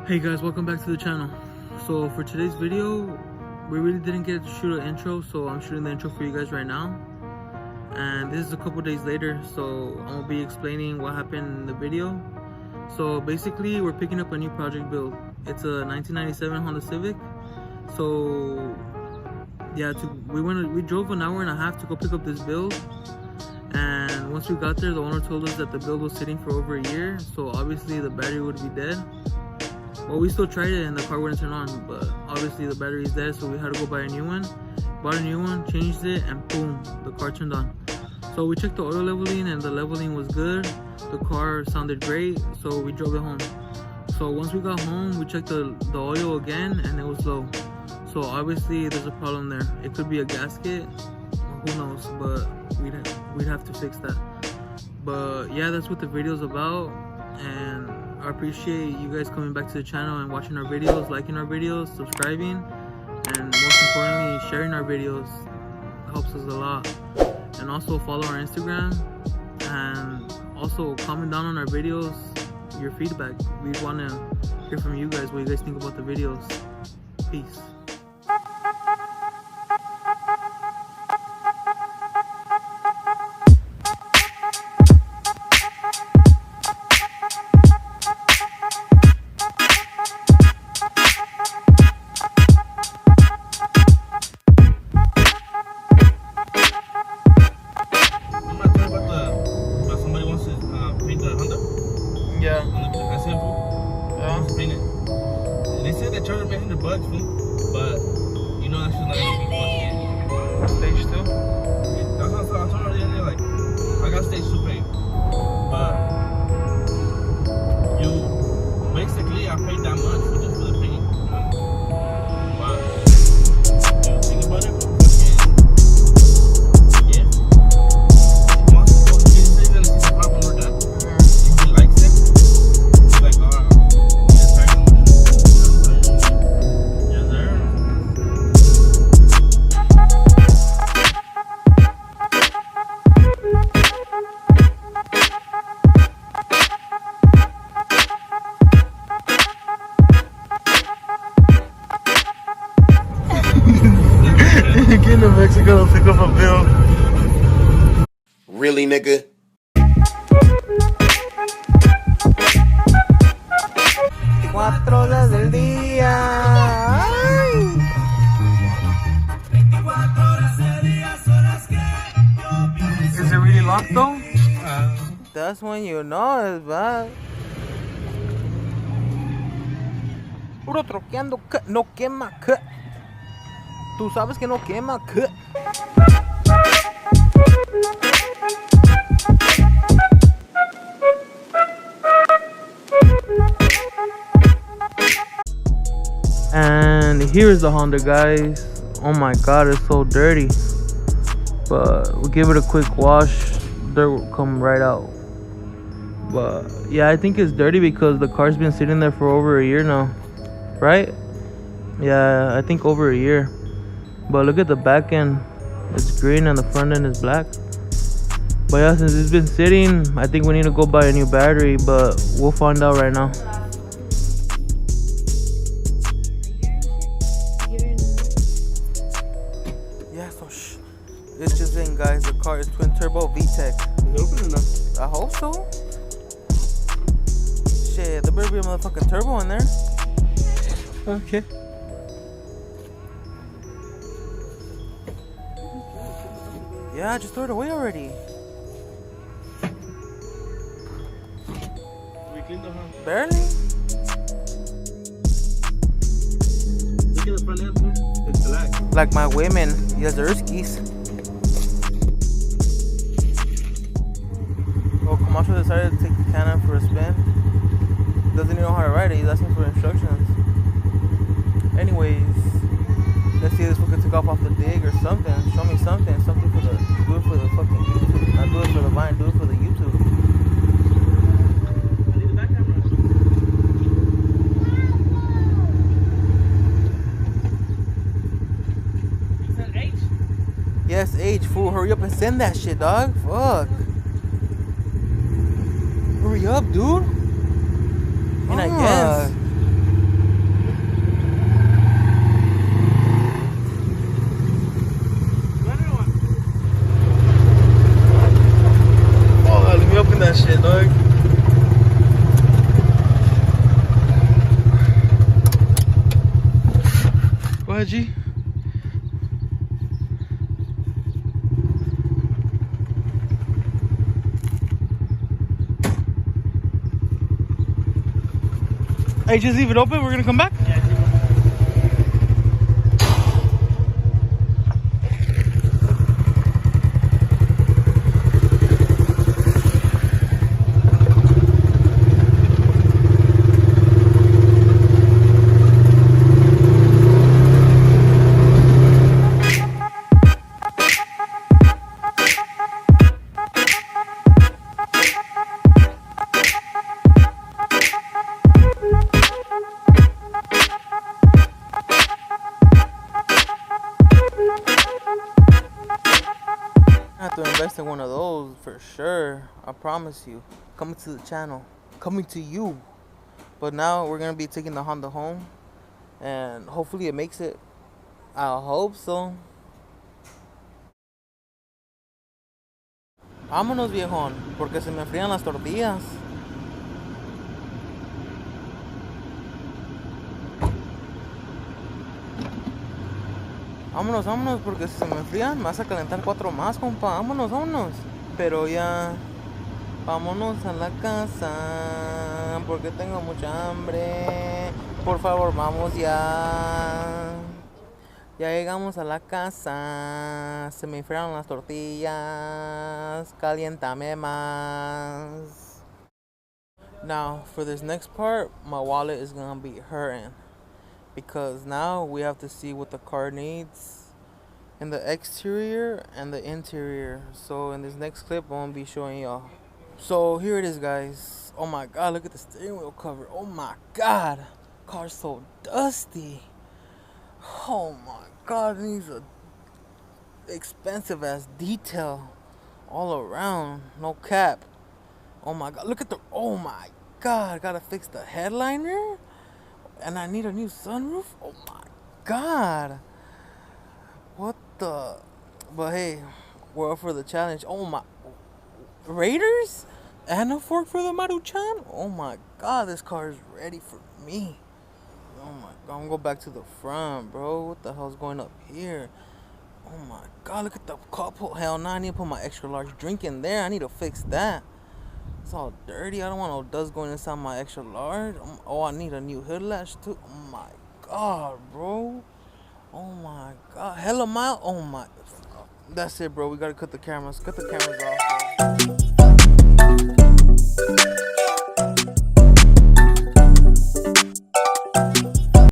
Hey guys, welcome back to the channel. So for today's video, we really didn't get to shoot an intro, so I'm shooting the intro for you guys right now. And this is a couple days later, so I'm gonna be explaining what happened in the video. So basically, we're picking up a new project build. It's a 1997 Honda Civic. So yeah, we drove an hour and a half to go pick up this build. And once we got there, the owner told us that the build was sitting for over a year, so obviously the battery would be dead. Well, we still tried it and the car wouldn't turn on, but obviously the battery is dead, so we had to go buy a new one. Bought a new one, changed it, and boom, the car turned on. So we checked the oil leveling and the leveling was good. The car sounded great, so we drove it home. So once we got home, we checked the oil again and it was low. So obviously there's a problem there. It could be a gasket, who knows, but we'd have to fix that. But yeah, that's what the video's about, and I appreciate you guys coming back to the channel and watching our videos, liking our videos, subscribing, and most importantly, sharing our videos. Helps us a lot. And also follow our Instagram, and also comment down on our videos your feedback. We want to hear from you guys what you guys think about the videos. Peace. Yeah. I said, yeah. Paint it. They said that charger been $100, but you know that's just not gonna be fucking Stage 2? That's what I told her the other day, like, I got stage 2 paint. But you basically I paid that much for just for the paint. But you think about it, yeah. Once he's gonna see the problem we're done. If he likes it. Get to Mexico to pick up a bill. Really, nigga? Cuatro horas del día. Ay. Is it really locked though? That's when you know it's bad. Puro troqueando, no quema, tú sabes que no quema, And here's the Honda, guys. Oh my god, it's so dirty. But we'll give it a quick wash. Dirt will come right out. But yeah, I think it's dirty because the car's been sitting there for over a year now. Right? Yeah, I think over a year. But look at the back end. It's green and the front end is black. But yeah, since it's been sitting, I think we need to go buy a new battery. But we'll find out right now. Yeah, so it's just in, guys. The car is twin turbo VTEC. Is it open enough? I hope so. Shit, there better be a motherfucking turbo in there. Okay. Yeah, just throw it away already. We cleaned the house. Barely. Look at the front end, it's black. Like my women, Yazurskis. Oh, Camacho decided to take the Can-Am for a spin. Doesn't even know how to ride it. He's asking for instructions. Anyways, let's see if this one can take off the dig or something. Show me something. Something for the... Do it for the fucking YouTube. Not do it for the Vine. Do it for the YouTube. I need the back camera. You said H? Yes, H, fool. Hurry up and send that shit, dog. Fuck. Hurry up, dude. And I guess. camera, G. Hey, just leave it open. We're gonna come back. I have to invest in one of those for sure. I promise you. Coming to the channel. Coming to you. But now we're gonna be taking the Honda home. And hopefully it makes it. I hope so. Vámonos, viejón. Porque se me enfrían las tortillas. Vámonos, vámonos, porque si se me enfrían, me vas a calentar 4 más, compa. Vámonos, vámonos. Pero ya, vámonos a la casa, porque tengo mucha hambre. Por favor, vamos ya. Ya llegamos a la casa. Se me enfriaron las tortillas. Caliéntame más. Now, for this next part, my wallet is gonna be hurting. Because now we have to see what the car needs in the exterior and the interior. So in this next clip, I'm gonna be showing y'all. So here it is, guys. Oh my god, look at the steering wheel cover. Oh my god, car's so dusty. Oh my god, it needs a expensive ass detail all around. No cap. Oh my god, look at the, oh my god, gotta fix the headliner. And I need a new sunroof? Oh my god. What the? But hey, we're up for the challenge. Oh my. Raiders? And a fork for the Maruchan? Oh my god, this car is ready for me. Oh my god, I'm gonna go back to the front, bro. What the hell's going up here? Oh my god, look at the cup. Hell no, I need to put my extra large drink in there. I need to fix that. It's all dirty. I don't want no dust going inside my extra large. Oh, I need a new hood latch too. Oh my god, bro. Oh my god. Hella mile. Oh my. That's it, bro. We gotta cut the cameras. Cut the cameras off, bro.